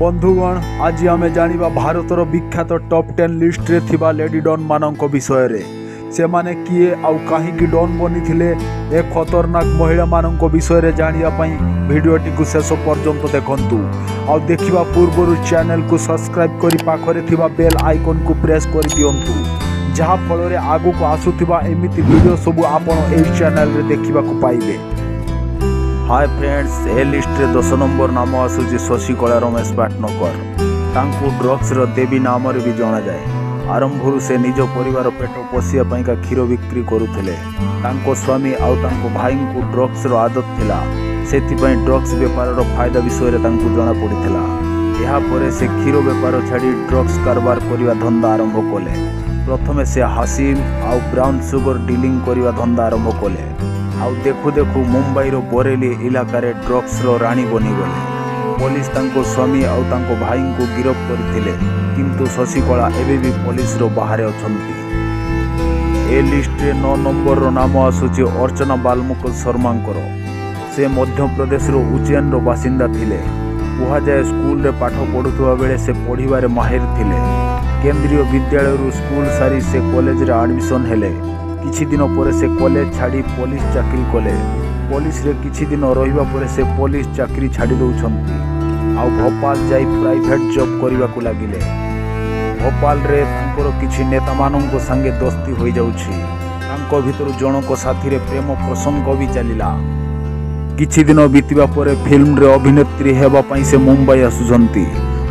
बंधुगण आज आम जाना भारतर विख्यात टॉप 10 लिस्ट रे थिबा लेडी डॉन मानक विषय रे से माने किए आउ कहीं डॉन बनी थिले ए खतरनाक महिला मानक विषय रे जानिया पई वीडियोटी को शेष पर्यंत देखंतु आउ देखिबा पूर्व चैनल को सब्सक्राइब करी पाखरे थिबा बेल आइकन को प्रेस कर दियंतु जहा फल रे आगु को आसुथिबा एमिति वीडियो सब आपण ए चैनल रे देखिबा को पाइबे। हाय फ्रेंड्स, ए लिस्ट रे 10 नंबर नाम आसुची शशिकला रमेश पाटनकर। तांकु ड्रग्स रो देवी नाम रे भी जाना जाए। आरंभरू से निज परिवार पेट पोषिया पई का क्षीर बिक्री करुथिले। तांको स्वामी आउ तांको भाई को ड्रग्स रो आदत थिला, सेति पई ड्रग्स व्यापार रो फायदा विषय रे तांको जाना पड़िथिला। एहा परे से क्षीर व्यापार छाड़ी ड्रग्स कारबार करिवा धंदा आरंभ कले। प्रथमे से हासिल आउ ब्राउन सुगर डीलिंग करिवा धंदा आरंभ कले। आउ देखु देखु मुंबई रो बोरेली इलाका रे ड्रग्स रो रानी बनी गले। पुलिस तांको स्वामी आउ तांको भाई को गिरफ करथिले, किंतु शशिकला एबे भी पुलिस रो बाहरे अछंती। ए लिस्ट रे 9 नंबर रो नाम आसुची अर्चना बालमुकुल शर्मांकर। से मध्य प्रदेश रो उज्जैन रो बासिंदा थिले। कुहा जाए स्कूल रे पाठ पढुथुवा बेले से पढिबारे माहिर थिले। केंद्रीय विद्यालय रो स्कूल सारी से कॉलेज रे एडमिशन हेले। किछि दिन परे से कॉलेज छाड़ी पुलिस चाकरी कले। पुलिस रे किछि दिन रहिबा परे से पुलिस चाकरी छाड़ी दउछंती आ भोपाल जाई प्राइवेट जॉब करिबा को लागिले। भोपाल रे तांकर किछि नेता माननक संगे दोस्ती होई जाउछि। तांको भितर जनक साथी रे प्रेम प्रसंग भी चलिला। किछि दिन बीतिबा परे फिल्म रे अभिनेत्री हेबा पई से मुंबई आसुछंती।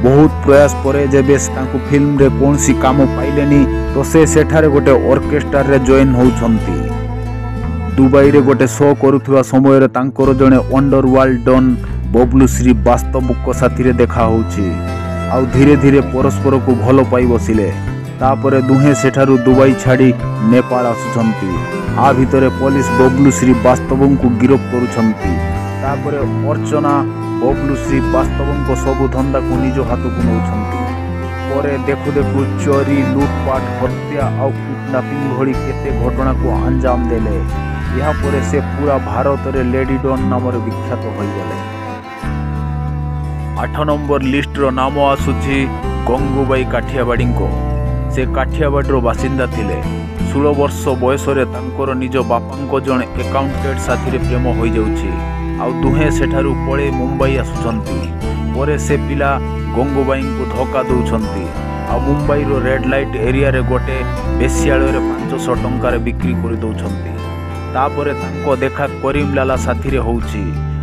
बहुत प्रयास परे जेबे तांको फिल्म रे कोनसी काम पाइलेनी तो से सेठारे गोटे ऑर्केस्ट्रा रे जॉइन होउछंती। दुबई रे गोटे शो करुथुवा समय रे तांकर जणे अंडरवर्ल्ड डॉन बबलू श्री वास्तव साथी रे देखा होउछि। आउ धीरे धीरे परस्पर को भलो पाई बसिले। तापरे दुहे सेठारु दुबई छाड़ी नेपाल आसुछंती। आ भितरे पुलिस बबलू श्री वास्तव को गिरफ करुछंती। तापरे अर्चना बबलू श्री वास्तव को सबु धंदा को निज हाथ को नौछंती। परे देखु देखु चोरी, लूटपाट, हत्या आउ किडनैपिंग भली केते घटना को अंजाम देले। यहाँ परे से पूरा भारत रे लेडी डॉन नाम रे विख्यात होई गले। 8 नंबर लिस्ट रो नाम आसुची गंगूबाई काठियावाड़ी को। से काठियावाड़ी रो बासिंदा थिले। 16 वर्ष बयस रे तांकर निज बापांको जणे अकाउंटेंट साथी रे प्रेम होई जाउछि। आउ दुहे सेठारु पळे मुंबई आसुछंती। परे से पिला गंगूबाई को धोखा दउछंती। आ मुंबई रो रेड लाइट एरिया रे गोटे बेसियाळे रे 500 टंका रे बिक्री करि दउछंती। तापरे तांको देखा करीम लाला साथी रे होउछि।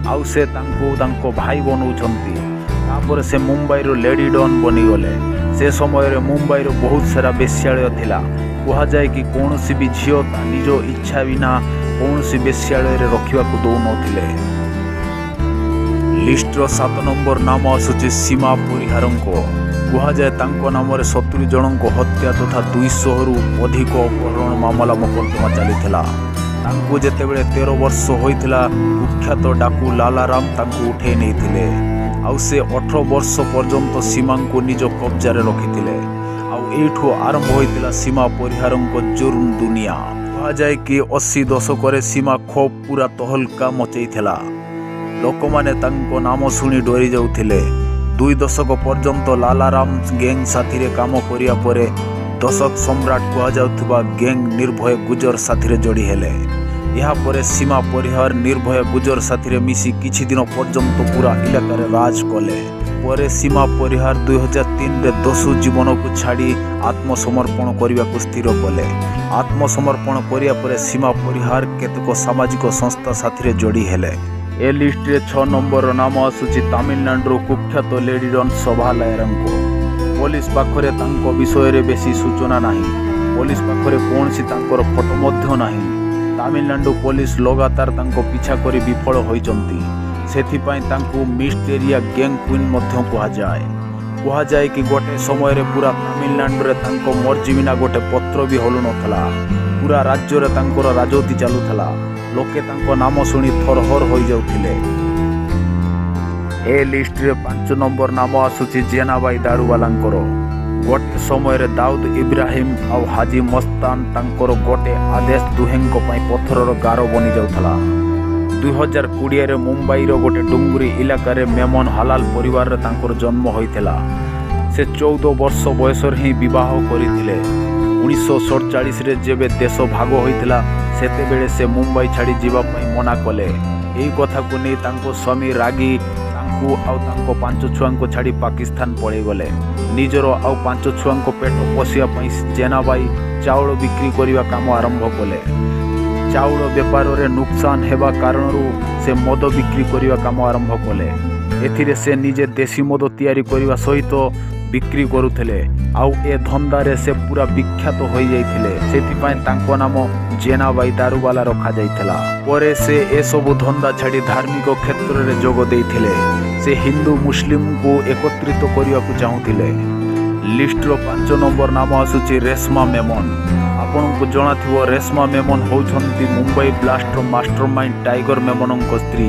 आउ से तांको भाई बनउछंती। तापरे से मुंबई रो लेडी डॉन बनी गले। से समय रे मुंबई रो बहुत सारा बेसियाळे थिला। कुहा जाए कि कोनोसी भी झियो ता निजो इच्छा बिना कोनोसी बेसियाळे रे रखिबा को दउ नथिले। लिस्ट रो 7 नंबर नाम आसुची सीमा परिहारंको। कुहा जाए तांको नाम रे 70 जनक हत्या तथा 200 रु अधिक अपहरण मामला मोकद्दमा चलीथिला। तांको जेतेबेले 13 वर्ष होइथिला कुख्यात डाकू लालाराम तांको उठे नैथिले। आउ से 18 वर्ष पर्यंत सीमा को निज कब्जा रे रखिथिले। आउ एठो आरंभ होइथिला सीमा परिहारंको जुर्म दुनिया। कुहा जाए कि 80 दशक रे सीमा खूब पूरा तहलका मचैथिला। लोक माने तांको नाम सुनी डरी जाउथिले। 2 दशक पर्यंत लालाराम गैंग साथी रे काम करिया परे दशक सम्राट कुहा जाउथबा गैंग निर्भय गुजर साथी रे जोड़ी हेले। यहाँ परे सीमा परिहार निर्भय गुजर साथी रे मिसी किछि दिन पर्यंत पूरा इलाका रे राज कले। परे सीमा परिहार 2003 रे दस्यु जीवन को छाड़ी आत्मसमर्पण करिया को स्थिर कले। आत्मसमर्पण करिया परे सीमा परिहार केतको सामाजिक संस्था साथी रे जोड़ी हेले। ए लिस्ट रे 6 नंबर नाम आसुची तमिलनाडु कुख्यात लेडी डॉन शोभा लायरंको। पुलिस पाखरे तांको विषय रे बेसी सूचना नाही। पुलिस पाखरे कोनसी तांकर फोटो मध्य नाही। तमिलनाडु पुलिस लगातार तांको पीछा करी विफल होइचंती। सेथि पई तांको मिस्टेरिया गैंग क्वीन मध्य कुहा जाए। कुहा जाए कि गोटे समय रे पूरा तमिलनाडु रे तांको मर्जी बिना गोटे पत्र भी हलु नथला। पूरा राज्य रे तांकर राजोती चालुथला। लोके तांको नाम सुनी थरहर होई जाउथिले। ए लिस्ट रे 5 नंबर नाम आसुची जेनाबाई दारुवालांकर। गोटे समय रे दाऊद इब्राहिम आउ हाजी मस्तान तांकर गोटे आदेश दुहेंको पई पत्थरर गारो बनी जाउथला। 2020 मुंबईर गोटे डुंगरी इलाकार मेमन हलाल परिवार तांकर जन्म होइथिला। से 14 वर्ष बयस ही विवाह करथिले। 1947 रे जेबे देश भाग होइथिला सेतेबेले से मुंबई छाड़ी जीवा पई मना कले। एही कथा को नै तांको स्वामी रागी तांको आउ तांको 5 छुआंको छाड़ी पाकिस्तान पळै गले। निजर आउ 5 छुआंको पेट पोसिया पई जेनाबाई चाउल बिक्री करिवा काम आरंभ कले। चाउल बेपार रे नुकसान हेबा कारणरू से मद बिक्री करिवा काम आरंभ कले। एथिरे से निजे देशी मद तैयारी करिवा सहित बिक्री करुथिले। आउ ए धंदारे से पूरा विख्यात हो जाइथिले। सेतिपाई तांको नाम जेनाबाई दारुवाला रखा जाइथिला। परे से ए सब धंदा छाड़ी धार्मिक क्षेत्र रे जोग देइथिले। से हिंदू मुस्लिम को एकत्रित करिवा को चाहुथिले। लिस्ट रो 5 नंबर नाम आसुची रेशमा मेमन। आपन को जणा थिवो रेशमा मेमन होउछंती मुंबई ब्लास्ट रो मास्टरमाइंड टाइगर मेमन को स्त्री।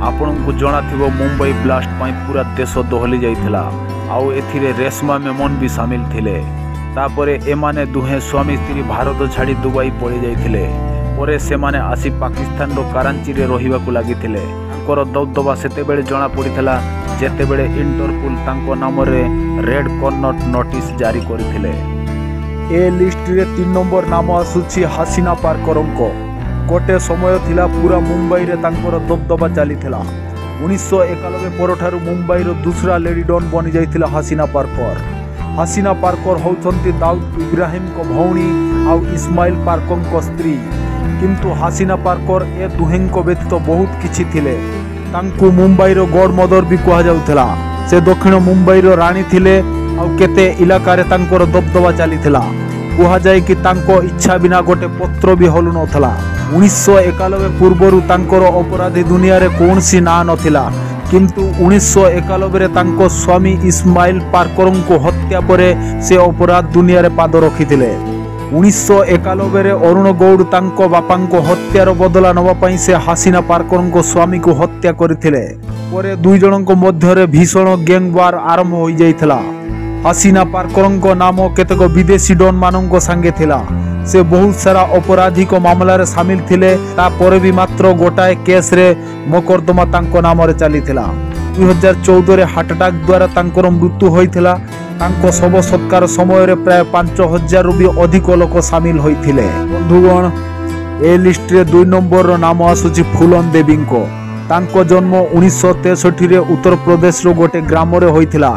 आपन को जणा थिवो मुंबई ब्लास्ट पई पूरा देश दोहली जाइथिला। आउ एथिरे रेशमा मेमन भी शामिल थिले। तापरे एमाने दुहे स्वामी स्त्री भारत छाड़ी दुबई पळि जाइथिले। परे सेमाने आसी पाकिस्तान रो कराची रे रहिबा को लागिथिले। तांकर दबदबा सेतेबेले जणा पड़िथिला जेतेबेले इंटरपोल तांको नाम रे रेड कॉर्नर नोटिस जारी करथिले। ए लिस्ट रे 3 नंबर नाम आसुची हासिना पारकरंको। गोटे समय थिला पूरा मुंबई रे तांकर दबदबा चलीथिला। 1991 परठारु मुंबई रो दूसरा लेडी डॉन बनी जाइथिला हासिना पारकर। हासिना पारकर होउछंती दाऊद इब्राहिम को भौणी आउ इस्माइल पारकर को स्त्री। किंतु हासिना पारकर ए दुहें को व्यतीत बहुत किछि थिले। तांकु मुंबई रो गॉड मदर भी कहा जाउथला। से दक्षिण मुंबई रो रानी थिले आउ केते इलाका रे तांकर दबदबा चलीथिला। कहा जाए कि तांको इच्छा बिना गोटे पत्र भी हलु नथला। 1991 पूर्वरु तांकर अपराधी दुनिया रे कोनसी ना नथिला। किंतु 1991 रे तांको स्वामी इस्माइल पारकरन को हत्या परे से अपराध दुनिया रे पाद रखिथिले। 1991 रे अरुण गौड़ तांको बापांको हत्यार बदला नवा पई से हासिना पारकरन को स्वामी को हत्या करथिले। परे दुई जनक मध्य रे भीषण गैंग वार आरंभ होई जाइथिला। हासिना पारकरंको नाम केतक विदेशी डॉन मानंको संगे थिला। से बहुत सारा अपराधिक मामला रे शामिल थिले। ता परे भी मात्र गोटाए केस रे मोकद्दमा तांको नाम रे चलीथिला। 2014 रे हार्ट अटैक द्वारा तांकर मृत्यु होइथिला। तांको शव सत्कार समय रे प्राय 5000 रु भी अधिक लोक शामिल होइथिले। बंधुगण ए लिस्ट रे 2 नंबर रो नाम आसुची फूलन देवींको। तांको जन्म 1963 रे उत्तर प्रदेश रो गोटे ग्राम रे होइथिला।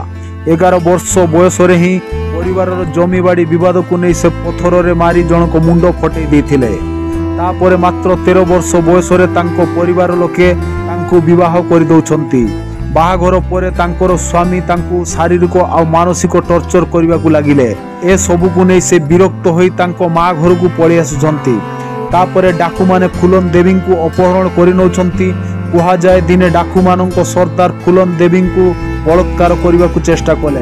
11 वर्ष बयस रे ही परिवार जमी बाड़ी विवाद को नहीं से पथर रे मारी जन को मुंड फटे देथिले। तापरे मात्र 13 वर्ष बयस रे तांको परिवार लोके तांको विवाह करि दउछंती। बाहाघर परे तांकर स्वामी तांको शारीरिक आ मानसिक टर्चर करबा को लागिले। ए सब को नहीं से विरक्त होई तांको मां घर को पळि आसुछंती। तापरे डाकू माने फूलन देवी को अपहरण करि नउछंती। कहा जाए दिने डाकू मानंको सरदार फूलन देवी को बलात्कार करबा को चेष्टा कले।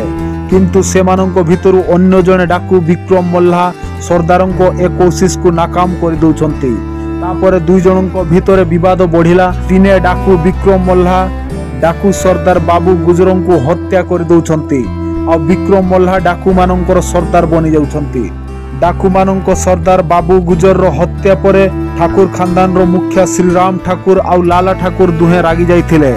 किंतु सेमानंको भितरु अन्य जने डाकू विक्रम मल्हा सरदारंको ए कोशिश को नाकाम कर दउछंती। तापरे दुई जनंको भितरे विवाद बढ़िला। दिने डाकू विक्रम मल्हा डाकू सरदार बाबू गुजरंको हत्या कर दउछंती। आ विक्रम मल्हा डाकू मानंकर सरदार बनि जाउछंती। डाकू मानंको सरदार बाबू गुजर रो हत्या परे ठाकुर खानदान रो मुखिया श्रीराम ठाकुर आउ लाला ठाकुर दुहे रागी जाइथिले।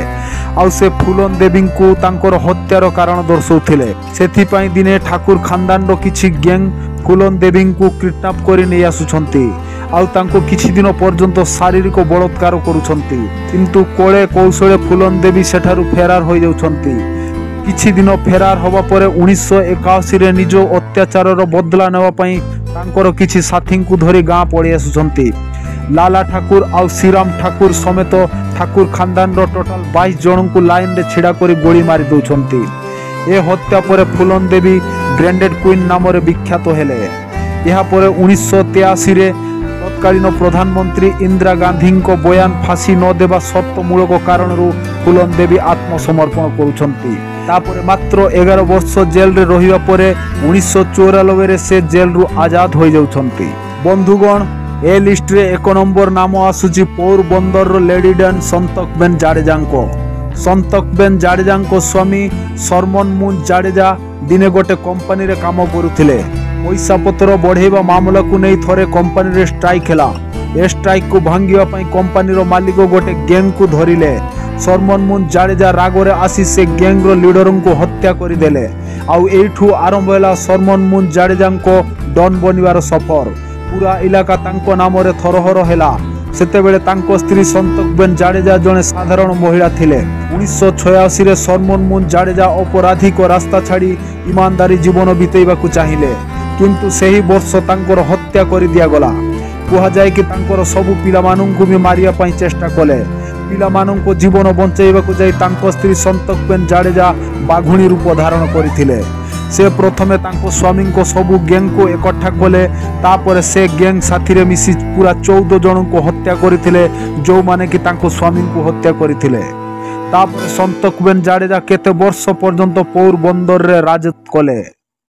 आउ से फूलन देवी को तांकर हत्यार कारण दर्शौथिले। सेथि पई दिने ठाकुर खानदान रो किछि गैंग फूलन देवी को किडनैप करि नै आसुछंती। आउ तांको किछि दिन पर्यंत शारीरिक बलात्कार करूछंती। किंतु कोळे कौशले फूलन देवी सेठारु फेरार होई जाउछंती। किछि दिन फेरार होबा परे 1981 रे निज अत्याचार रो बदला नेवा पई तांकर किछि साथी को धरि गां पळि आसुछंती। लाला ठाकुर आउ श्रीराम ठाकुर समेत ठाकुर खानदान रो टोटल 22 जन को लाइन रे छिड़ा करी गोली मारी दउछंती। ए हत्या परे फूलन देवी ब्रांडेड क्वीन नाम रे विख्यात हेले। यहा परे 1983 रे तत्कालीन प्रधानमंत्री इंदिरा गांधी को बयान फांसी न देवा शर्तमूलक कारणरू फूलन देवी आत्मसमर्पण करुछंती। तापरे मात्र 11 वर्ष जेल रे रहिबा परे 1994 रे से जेल रु आजाद होई जाउछंती। बंधुगण ए लिस्ट रे 1 नंबर नाम आसुची पोरबंदर रो लेडी डन संतकबेन जाडेजांको। संतकबेन जाडेजांको स्वामी सरमन मुन जाडेजा दिने गोटे कंपनी रे काम करुथिले। पैसा पत्र बढ़ेबा मामला को नहीं थरे कंपनी रे स्ट्राइक हैला। ए स्ट्राइक को भांगिया पई कंपनीर मालिक गोटे गैंग को धरिले। सरमन मुन जाडेजा रागरे आसी से गैंग रो लीडर को हत्या करदेले। आउ एठू आरंभ होला सरमन मुन जाडेजा को डॉन बनिवार सफर। पूरा इलाका तांको नाम रे थरहर हैला। सेतेबेले तांको स्त्री संतोकबेन जाडेजा जने साधारण महिला थिले। 1986 रे सरमन मुन जाडेजा अपराधी को रास्ता छाड़ी ईमानदारी जीवन बितेइबाकू चाहिए, किंतु सेही वर्ष तांकर हत्या कर दिया गला। कहा जाए कि तांकर सबु पिलामानंकु भी मारिया पई चेष्टा कले। पिलामानंको जीवन बंचाइबाकू जाई तांको स्त्री संतोकबेन जाडेजा बाघुणी रूप धारण करथिले। से प्रथमे तांको स्वामी को सबु गैंग को एकठा कले। तापर से गैंग साथी रे मिसी पूरा 14 जन को हत्या करथिले, जो माने कि तांको स्वामी को हत्या करथिले। तापर संतोकबेन जाडेजा केते वर्ष पर्यंत पोरबंदर रे राजत्व कले।